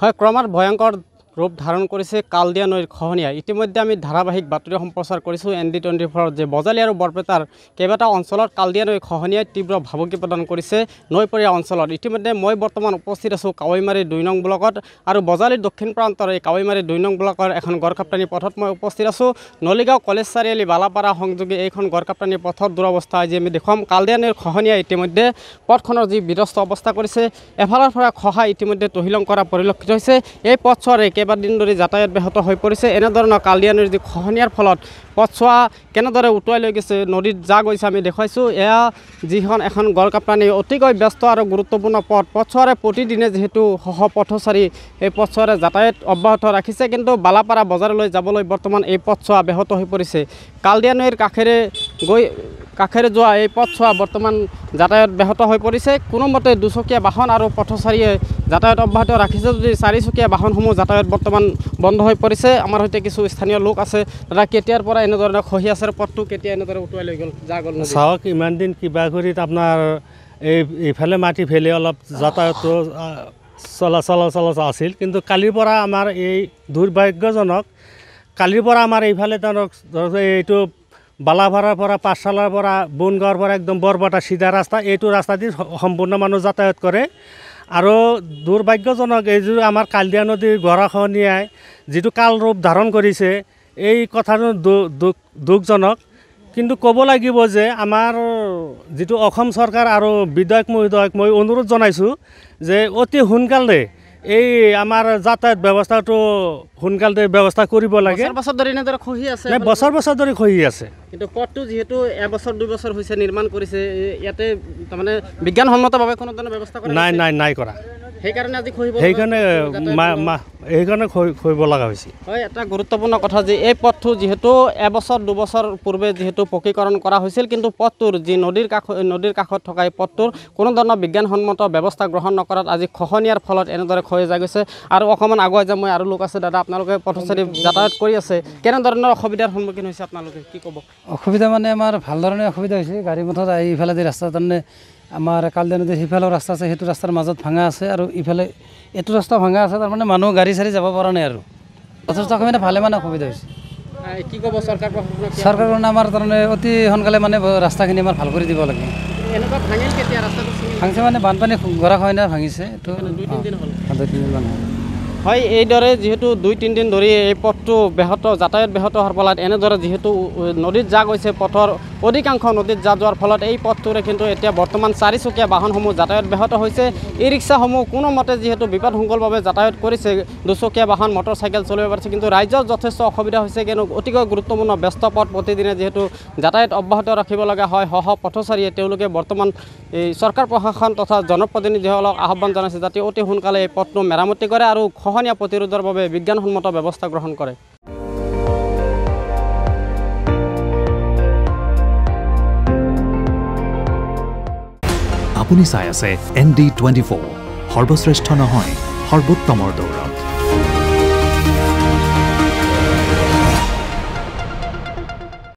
হয় ক্ৰমাৎ ভয়ংকৰ ৰূপ ধাৰণ কৰিছে কালদিয়া নৈৰ খহনীয়া। ইতিমধ্যে আমি ধাৰাবাহিক বাতৰি সম্প্ৰচাৰ কৰিছোঁ ND24 যে বজালী আৰু বৰপেটাৰ কেইবাটাও অঞ্চলত কালদিয়া নৈৰ খহনীয়াই তীব্ৰ ভাবুকি প্ৰদান কৰিছে নৈপৰীয়া অঞ্চলত। ইতিমধ্যে মই বৰ্তমান উপস্থিত আছোঁ কাৱৈমাৰী 2 নং ব্লকত আৰু বজালীৰ দক্ষিণ প্ৰান্তৰ এই কাৱৈমাৰী 2 নং ব্লকৰ এখন গড়কাপ্তানি পথত মই উপস্থিত আছোঁ। নলিগাঁও কলেজ চাৰিআলি বালাপাৰা সংযোগী এইখন গড়কাপ্তানি পথৰ দুৰৱস্থা আজি আমি দেখুৱাম। কালদিয়া নৈৰ খহনীয়াই ইতিমধ্যে পথখনৰ যি বিধ্বস্ত অৱস্থা কৰিছে, এফালৰ পৰা খহা ইতিমধ্যে তহিলং কৰা পৰিলক্ষিত হৈছে। এই পথছোৱাৰে কেইবাদিন ধৰি যাতায়াত ব্যাহত হৈ পৰিছে। এনেধৰণৰ কালদিয়া নৈৰ যি খহনীয়াৰ ফলত পথছোৱা কেনেদৰে উটুৱাই লৈ গৈছে, নদীত যা গৈছে আমি দেখুৱাইছোঁ। এয়া যিখন এখন গড়কাপ্তানি অতিকৈ ব্যস্ত আৰু গুৰুত্বপূৰ্ণ পথ। পথছোৱাৰে প্ৰতিদিনে যিহেতু পথচাৰী এই পথছোৱাৰে যাতায়াত অব্যাহত ৰাখিছে, কিন্তু বালাপাৰা বজাৰলৈ যাবলৈ বৰ্তমান এই পথছোৱা ব্যাহত হৈ পৰিছে। কালদিয়া নৈৰ কাষেৰে যোৱা এই পথছোৱা বৰ্তমান যাতায়াত ব্যাহত হৈ পৰিছে। কোনোমতে দুচকীয়া বাহন আৰু পথচাৰীয়ে যাতায়াত অব্যাহত ৰাখিছে, যদি চাৰিচকীয়া বাহনসমূহ যাতায়াত বৰ্তমান বন্ধ হৈ পৰিছে। আমাৰ সৈতে কিছু স্থানীয় লোক আছে। দাদা, কেতিয়াৰ পৰা এনেধৰণে খহি আছে, পথটো কেতিয়া এনেদৰে উটুৱাই লৈ গ'ল গ'ল? চাওক, ইমান দিন কিবা কৰি আপোনাৰ এইফালে মাটি ফেলে অলপ যাতায়াতটো চলাচল আছিল, কিন্তু কালিৰ পৰা আমাৰ এই দুৰ্ভাগ্যজনক, কালিৰ পৰা আমাৰ এইফালে ধৰক এইটো বালাপাৰাৰ পৰা পাঠশালাৰ পৰা বনগাঁৱৰ পৰা একদম বৰপেটা চিধা ৰাস্তা, এইটো ৰাস্তা দি সম্পূৰ্ণ মানুহ যাতায়াত কৰে। আৰু দুৰ্ভাগ্যজনক এইযোৰ আমাৰ কালদিয়া নদীৰ গৰাখহনীয়াই যিটো কাল ৰূপ ধাৰণ কৰিছে, এই কথাটো দুখজনক। কিন্তু ক'ব লাগিব যে আমাৰ যিটো অসম চৰকাৰ আৰু বিধায়ক মহোদয়ক মই অনুৰোধ জনাইছোঁ যে অতি সোনকালে এই আমাৰ যাতায়াত ব্যৱস্থাটো সোনকালে ব্যৱস্থা কৰিব লাগে। বছৰ ধৰি এনেদৰে খহি আছে, বছৰ ধৰি খহি আছে। কিন্তু পথটো যিহেতু এবছৰ 2 বছৰ হৈছে নিৰ্মাণ কৰিছে, ইয়াতে তাৰমানে বিজ্ঞানসন্মতভাৱে কোনো ধৰণৰ ব্যৱস্থা কৰা নাই কৰা। সেইকাৰণে আজি খহিব, সেইকাৰণে খহিব লগা হৈছে। হয়, এটা গুৰুত্বপূৰ্ণ কথা যে এই পথটো যিহেতু এবছৰ 2 বছৰ পূৰ্বে যিহেতু পকীকৰণ কৰা হৈছিল, কিন্তু পথটোৰ যি নদীৰ কাষত থকা এই পথটোৰ কোনো ধৰণৰ বিজ্ঞানসন্মত ব্যৱস্থা গ্ৰহণ নকৰাত আজি খহনীয়াৰ ফলত এনেদৰে খহি যাই গৈছে। আৰু অকণমান আগুৱাই যাম, মই আৰু লোক আছে। দাদা, আপোনালোকে পথচাৰী যাতায়াত কৰি আছে, কেনেধৰণৰ অসুবিধাৰ সন্মুখীন হৈছে আপোনালোকে, কি ক'ব? অসুবিধা মানে আমাৰ ভাল ধৰণে অসুবিধা হৈছে। গাড়ী মটৰ এইফালে যি ৰাস্তা, তাৰমানে আমাৰ কালদিয়া নদীৰ সিফালেও ৰাস্তা আছে, সেইটো ৰাস্তাৰ মাজত ভাঙা আছে, আৰু ইফালে এইটো ৰাস্তা ভাঙা আছে। তাৰমানে মানুহ গাড়ী চাড়ী যাব পৰা নাই আৰু যথেষ্ট অসুবিধা, ভালে মানে অসুবিধা হৈছে। কি ক'ব চৰকাৰ কাৰণে? আমাৰ তাৰমানে অতি সোনকালে মানে ৰাস্তাখিনি আমাৰ ভাল কৰি দিব লাগে। এনেকুৱা ভাঙিল কেতিয়া ৰাস্তাটো? ভাঙিছে মানে বানপানী গৰাখহনীয়া ভাঙিছে, এইটো 2-3 দিন হ'ল। 2-3 দিন হ'ল। হয়, এইদৰে যিহেতু 2-3 দিন ধৰি এই পথটো যাতায়াত ব্যাহত হোৱাৰ ফলত এনেদৰে যিহেতু নদীত যা গৈছে, পথৰ অধিকাংশ নদীত যা যোৱাৰ ফলত এই পথটোৰে কিন্তু এতিয়া বৰ্তমান চাৰিচকীয়া বাহনসমূহ যাতায়াত ব্যাহত হৈছে। ই ৰিক্সাসমূহ কোনোমতে যিহেতু বিপদসংকুলভাৱে যাতায়াত কৰিছে, দুচকীয়া বাহন মটৰচাইকেল চলিব পাৰিছে, কিন্তু ৰাইজৰ যথেষ্ট অসুবিধা হৈছে। কিন্তু অতিকৈ গুৰুত্বপূৰ্ণ ব্যস্ত পথ, প্ৰতিদিনে যিহেতু যাতায়াত অব্যাহত ৰাখিব লগা হয় পথচাৰীয়ে, তেওঁলোকে বৰ্তমান এই চৰকাৰ প্ৰশাসন তথা জনপ্ৰতিনিধিসকলক আহ্বান জনাইছে যাতে অতি সোনকালে এই পথটো মেৰামতি কৰে আৰু খহনীয়া প্ৰতিৰোধৰ বাবে বিজ্ঞানসন্মত ব্যৱস্থা গ্ৰহণ কৰে। আপুনি চাই আছে ND24, সৰ্বশ্ৰেষ্ঠ নহয়, সৰ্বোত্তমৰ দৌৰত।